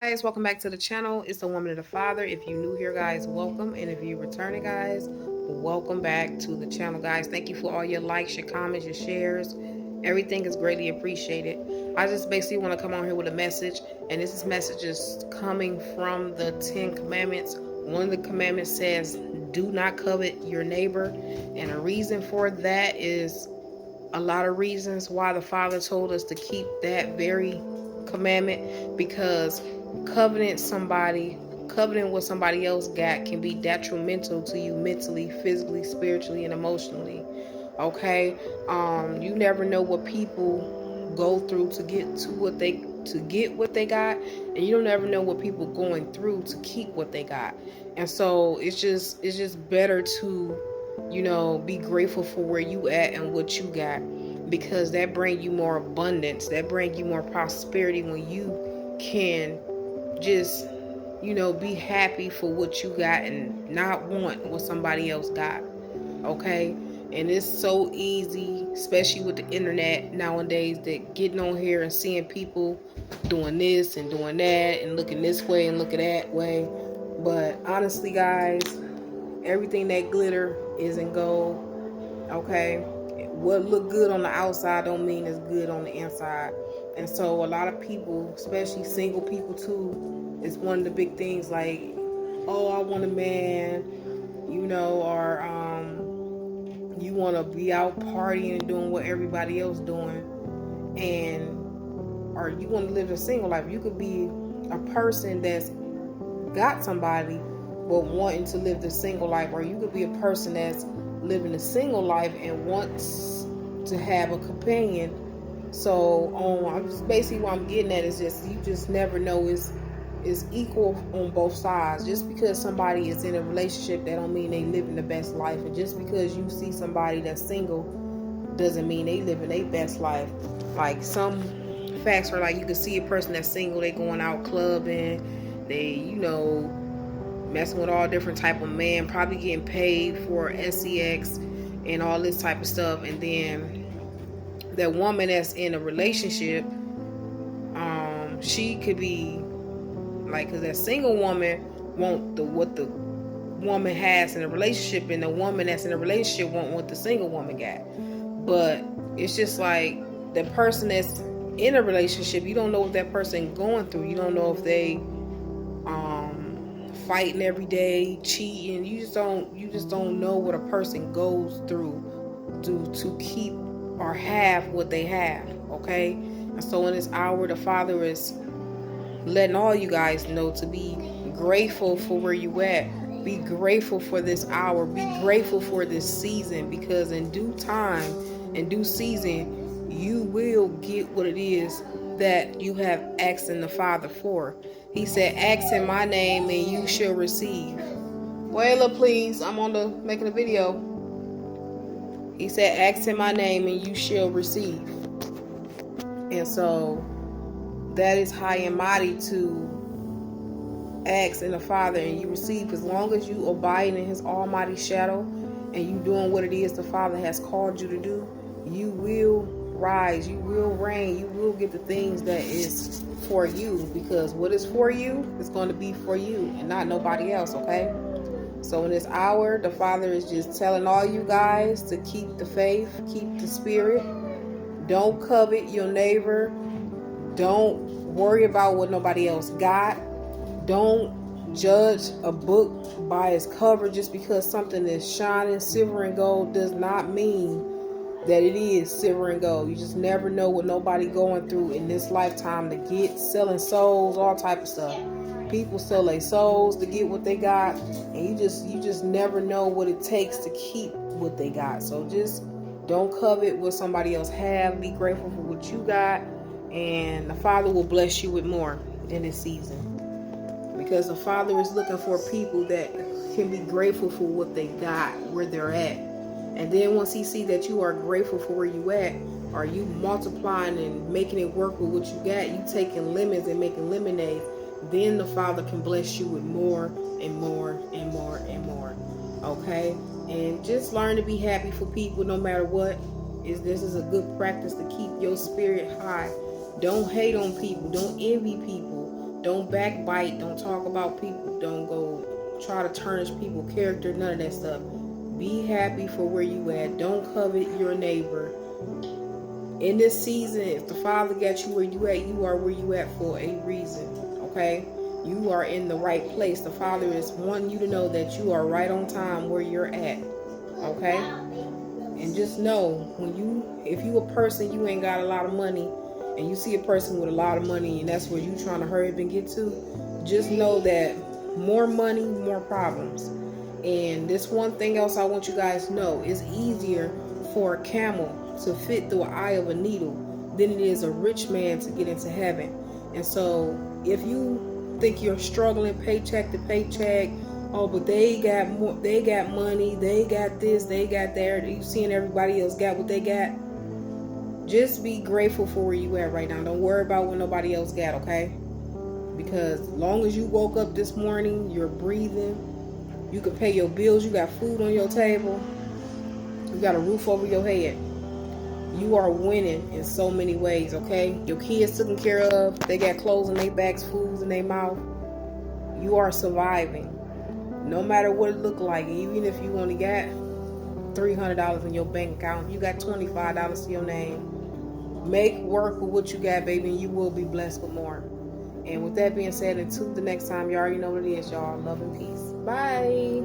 Guys, welcome back to the channel. It's the Woman of the Father. If you're new here, guys, welcome, and if you're returning, guys, welcome back to the channel, guys. Thank you for all your likes, your comments, your shares. Everything is greatly appreciated. I just basically want to come on here with a message, and this message is coming from the 10 commandments. One of the commandments says, do not covet your neighbor, and a reason for that is a lot of reasons why the Father told us to keep that very commandment, because coveting what somebody else got can be detrimental to you mentally, physically, spiritually, and emotionally. Okay, you never know what people go through to get what they got, and you don't ever know what people going through to keep what they got. And so it's just better to be grateful for where you at and what you got, because that bring you more abundance, that bring you more prosperity when you can just be happy for what you got and not want what somebody else got. Okay, and it's so easy, especially with the internet nowadays, that getting on here and seeing people doing this and doing that and looking this way and looking that way. But honestly, guys, everything that glitter isn't gold. Okay, what look good on the outside don't mean it's good on the inside. And so a lot of people, especially single people too, is one of the big things, like, oh, I want a man, or you want to be out partying and doing what everybody else doing, and or you want to live a single life. You could be a person that's got somebody but wanting to live the single life, or you could be a person that's living a single life and wants to have a companion. So I'm just basically what I'm getting at is just, you just never know is equal on both sides. Just because somebody is in a relationship, that don't mean they living the best life, and just because you see somebody that's single doesn't mean they living their best life. Like, some facts are like, you can see a person that's single, they going out clubbing, they messing with all different type of men, probably getting paid for sex and all this type of stuff. And then that woman that's in a relationship, she could be like, because that single woman want what the woman has in a relationship, and the woman that's in a relationship want what the single woman got. But it's just like, the person that's in a relationship, you don't know what that person going through. You don't know if they fighting every day, cheating. You just don't know what a person goes through to keep or have what they have. Okay, and so in this hour, the Father is letting all you guys know to be grateful for where you at. Be grateful for this hour. Be grateful for this season, because in due time, in due season, you will get what it is that you have asked in the Father for. He said, ask in my name and you shall receive. Wayla, please, I'm on the making a video. He said, ask in my name and you shall receive. And so that is high and mighty, to ask in the Father and you receive. As long as you abide in his almighty shadow and you doing what it is the Father has called you to do, you will rise, you will reign, you will get the things that is for you, because what is for you is going to be for you and not nobody else. Okay, so in this hour, the Father is just telling all you guys to keep the faith, keep the spirit, don't covet your neighbor, don't worry about what nobody else got, don't judge a book by its cover. Just because something is shining silver and gold does not mean that it is silver and gold. You just never know what nobody going through in this lifetime to get, selling souls, all type of stuff. People sell their souls to get what they got, and you just never know what it takes to keep what they got. So just don't covet what somebody else have. Be grateful for what you got, and the Father will bless you with more in this season, because the Father is looking for people that can be grateful for what they got, where they're at. And then once he see that you are grateful for where you at, or you multiplying and making it work with what you got, you taking lemons and making lemonade, then the Father can bless you with more and more and more and more. Okay, and just learn to be happy for people no matter what. This is a good practice to keep your spirit high. Don't hate on people. Don't envy people. Don't backbite. Don't talk about people. Don't go try to tarnish people's character. None of that stuff. Be happy for where you at. Don't covet your neighbor. In this season, if the Father got you where you at, you are where you at for a reason. Okay? You are in the right place. The Father is wanting you to know that you are right on time where you're at. Okay? And just know, if you a person, you ain't got a lot of money, and you see a person with a lot of money, and that's where you trying to hurry up and get to, just know that more money, more problems. And this one thing else I want you guys to know, it's easier for a camel to fit through an eye of a needle than it is a rich man to get into heaven. And so if you think you're struggling paycheck to paycheck, oh, but they got more, they got money, they got this, they got that, you seeing everybody else got what they got, just be grateful for where you at right now. Don't worry about what nobody else got, okay? Because as long as you woke up this morning, you're breathing, you can pay your bills, you got food on your table, you got a roof over your head, you are winning in so many ways, okay? Your kids taken care of, they got clothes in their backs, food in their mouth. You are surviving. No matter what it look like, even if you only got $300 in your bank account, you got $25 to your name. Make work with what you got, baby, and you will be blessed with more. And with that being said, until the next time, you already know what it is, y'all. Love and peace. Bye.